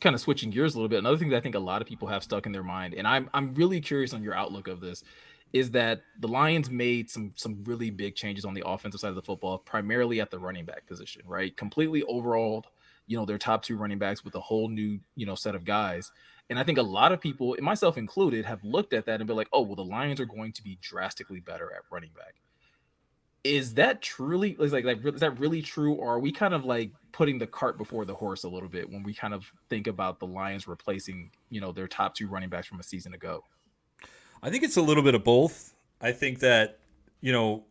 kind of switching gears a little bit, another thing that I think a lot of people have stuck in their mind, and I'm really curious on your outlook of this, is that the Lions made some really big changes on the offensive side of the football, primarily at the running back position, right? Completely overhauled, their top two running backs with a whole new, set of guys. And I think a lot of people, and myself included, have looked at that and been like, oh, well, the Lions are going to be drastically better at running back. Is that truly is that really true, or are we kind of like putting the cart before the horse a little bit when we kind of think about the Lions replacing, their top two running backs from a season ago? I think it's a little bit of both. I think that,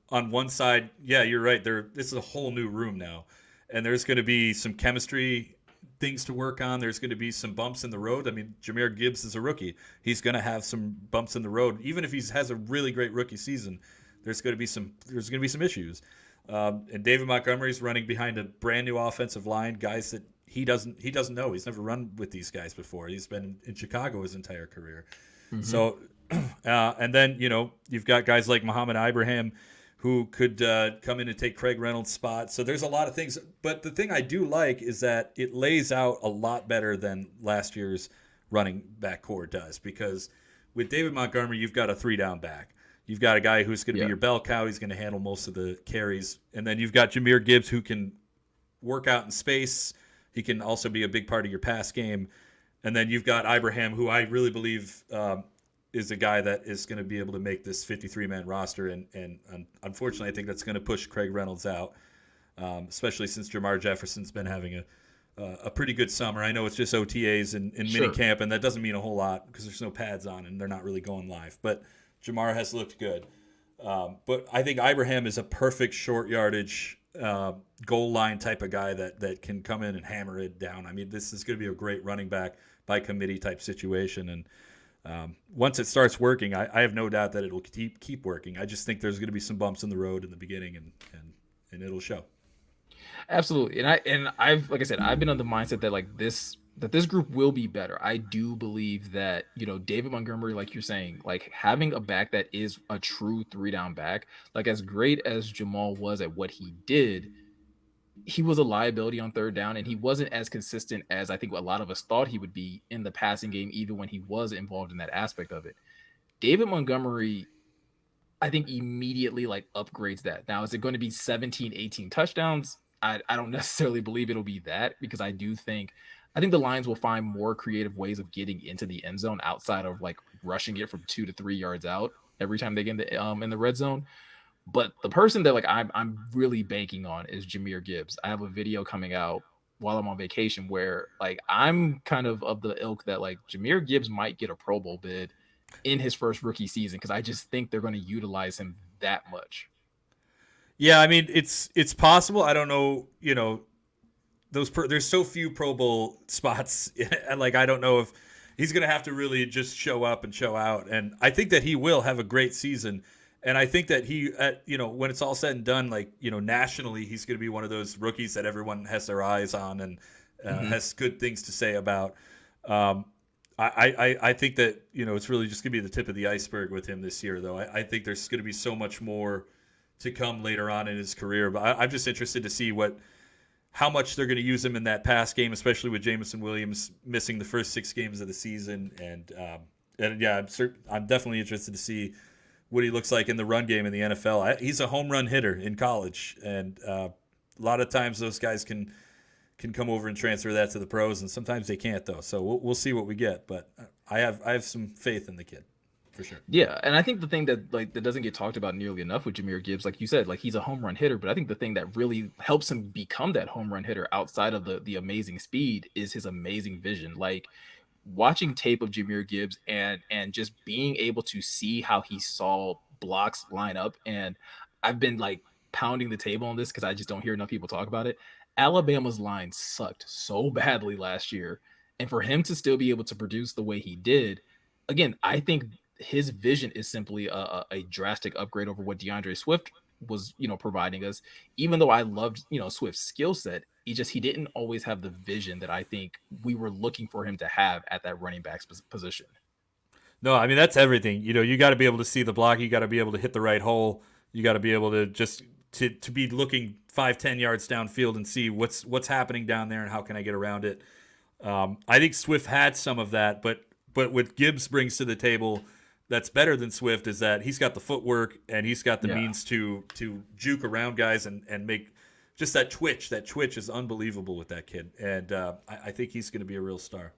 on one side, yeah, you're right. This is a whole new room now, and there's going to be some chemistry things to work on. There's going to be some bumps in the road. I mean, Jahmyr Gibbs is a rookie. He's going to have some bumps in the road, even if he has a really great rookie season. There's going to be some issues. And David Montgomery's running behind a brand new offensive line, guys that he doesn't know. He's never run with these guys before. He's been in Chicago his entire career. Mhm. So, and then you've got guys like Muhammad Ibrahim who could come in and take Craig Reynolds' spot. So there's a lot of things. But the thing I do like is that it lays out a lot better than last year's running back core does, because with David Montgomery, you've got a 3-down back. You've got a guy who's going to be Yeah. your bell cow. He's going to handle most of the carries. And then you've got Jahmyr Gibbs, who can work out in space. He can also be a big part of your pass game. And then you've got Ibrahim, who I really believe is a guy that is going to be able to make this 53-man roster. And unfortunately, I think that's going to push Craig Reynolds out, especially since Jamar Jefferson's been having a pretty good summer. I know it's just OTAs and mini Sure. camp, and that doesn't mean a whole lot because there's no pads on and they're not really going live. But Jamar has looked good. But I think Ibrahim is a perfect short yardage goal line type of guy that can come in and hammer it down. I mean, this is going to be a great running back by committee type situation. And once it starts working, I have no doubt that it'll keep working. I just think there's going to be some bumps in the road in the beginning, and it'll show. Absolutely. And I've like I said, I've been on the mindset that this group will be better. I do believe that, David Montgomery, like you're saying, like having a back that is a true three down back, like as great as Jamal was at what he did, he was a liability on third down, and he wasn't as consistent as I think a lot of us thought he would be in the passing game, even when he was involved in that aspect of it. David Montgomery, I think, immediately like upgrades that. Now, is it going to be 17, 18 touchdowns? I don't necessarily believe it'll be that, because I think the Lions will find more creative ways of getting into the end zone outside of like rushing it from 2 to 3 yards out every time they get in the red zone. But the person that like I'm really banking on is Jahmyr Gibbs. I have a video coming out while I'm on vacation where like I'm kind of the ilk that like Jahmyr Gibbs might get a Pro Bowl bid in his first rookie season, because I just think they're going to utilize him that much. Yeah, I mean it's possible. I don't know. There's so few Pro Bowl spots, and like I don't know if he's going to have to really just show up and show out. And I think that he will have a great season. And I think that when it's all said and done, like nationally, he's going to be one of those rookies that everyone has their eyes on and Mhm. has good things to say about. Um, I think that it's really just going to be the tip of the iceberg with him this year, though. I think there's going to be so much more to come later on in his career. But I'm just interested to see how much they're going to use him in that pass game, especially with Jameson Williams missing the first 6 games of the season. And yeah, I'm definitely interested to see what he looks like in the run game in the NFL. He's a home run hitter in college, and a lot of times those guys can come over and transfer that to the pros, and sometimes they can't though. So we'll see what we get, but I have some faith in the kid for sure. Yeah, and I think the thing that doesn't get talked about nearly enough with Jahmyr Gibbs, like you said, like he's a home run hitter, but I think the thing that really helps him become that home run hitter outside of the amazing speed is his amazing vision. Like watching tape of Jahmyr Gibbs and just being able to see how he saw blocks line up, and I've been like pounding the table on this because I just don't hear enough people talk about it. Alabama's line sucked so badly last year, and for him to still be able to produce the way he did, again, I think his vision is simply a drastic upgrade over what DeAndre Swift was, providing us. Even though I loved, Swift's skill set, he didn't always have the vision that I think we were looking for him to have at that running back position. No, I mean that's everything. You got to be able to see the block. You got to be able to hit the right hole. You got to be able to just to be looking 5-10 yards downfield and see what's happening down there and how can I get around it. I think Swift had some of that, but what Gibbs brings to the table that's better than Swift is that he's got the footwork and he's got the Yeah. means to juke around guys and make just that twitch. That twitch is unbelievable with that kid, and I think he's going to be a real star.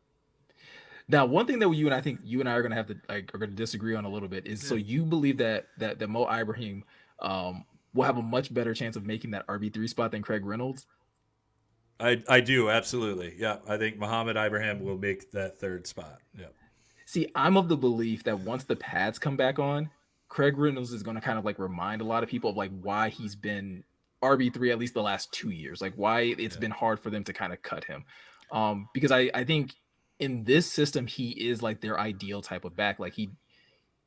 Now, one thing that you and I think you and I are gonna have to like are gonna disagree on a little bit is so Yeah. you believe that Mo Ibrahim will have a much better chance of making that RB3 spot than Craig Reynolds. I do absolutely. Yeah, I think Muhammad Ibrahim will make that third spot. Yeah. See, I'm of the belief that once the pads come back on, Craig Reynolds is going to kind of like remind a lot of people of like why he's been RB3 at least the last 2 years, like why it's Yeah. been hard for them to kind of cut him. Because I think in this system he is like their ideal type of back. Like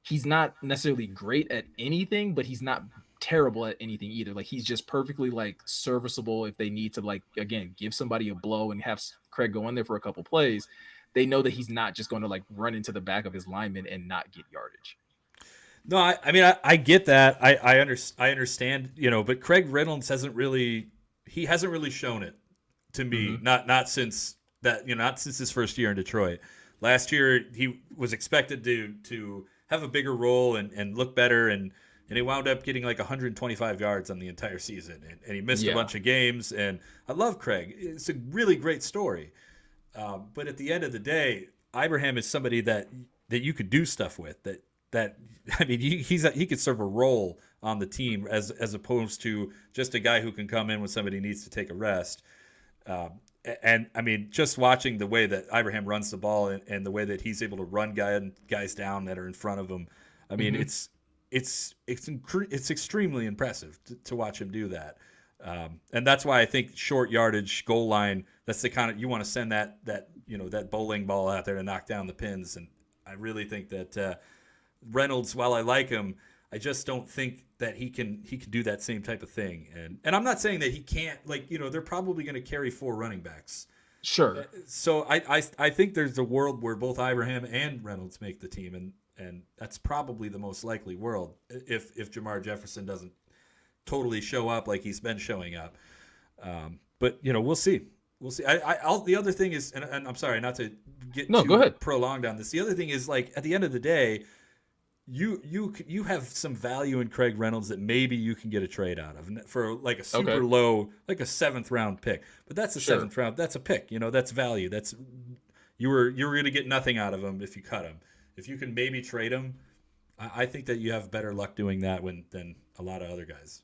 he's not necessarily great at anything, but he's not terrible at anything either. Like he's just perfectly like serviceable if they need to like again give somebody a blow and have Craig go in there for a couple plays. They know that he's not just going to like run into the back of his lineman and not get yardage. No, I mean I get that. I understand, but Craig Reynolds hasn't really shown it to me. Mm-hmm. Not since not since his first year in Detroit. Last year he was expected to have a bigger role and look better and he wound up getting like 125 yards on the entire season and he missed a Yeah, bunch of games and I love Craig. It's a really great story. But at the end of the day, Ibrahim is somebody that you could do stuff with. That I mean, he could serve a role on the team as opposed to just a guy who can come in when somebody needs to take a rest. Uh, and I mean, just watching the way that Ibrahim runs the ball and the way that he's able to run guys down that are in front of him. I mean, mm-hmm. it's extremely impressive to watch him do that. And that's why I think short yardage goal line. That's the kind of you want to send that bowling ball out there to knock down the pins. And I really think that Reynolds, while I like him, I just don't think that he can do that same type of thing. And I'm not saying that he can't. They're probably going to carry 4 running backs. Sure. So I think there's a world where both Ibrahim and Reynolds make the team, and that's probably the most likely world if Jahmyr Jefferson doesn't totally show up like he's been showing up. But we'll see. We'll see. The other thing is, and I'm sorry not to get No, go too ahead. prolonged on this. The other thing is, like at the end of the day, you have some value in Craig Reynolds that maybe you can get a trade out of for like a super Okay. low, like a 7th round pick. But that's a Sure. 7th round. That's a pick. That's value. That's you were going to get nothing out of him if you cut him. If you can maybe trade him, I think that you have better luck doing that than a lot of other guys.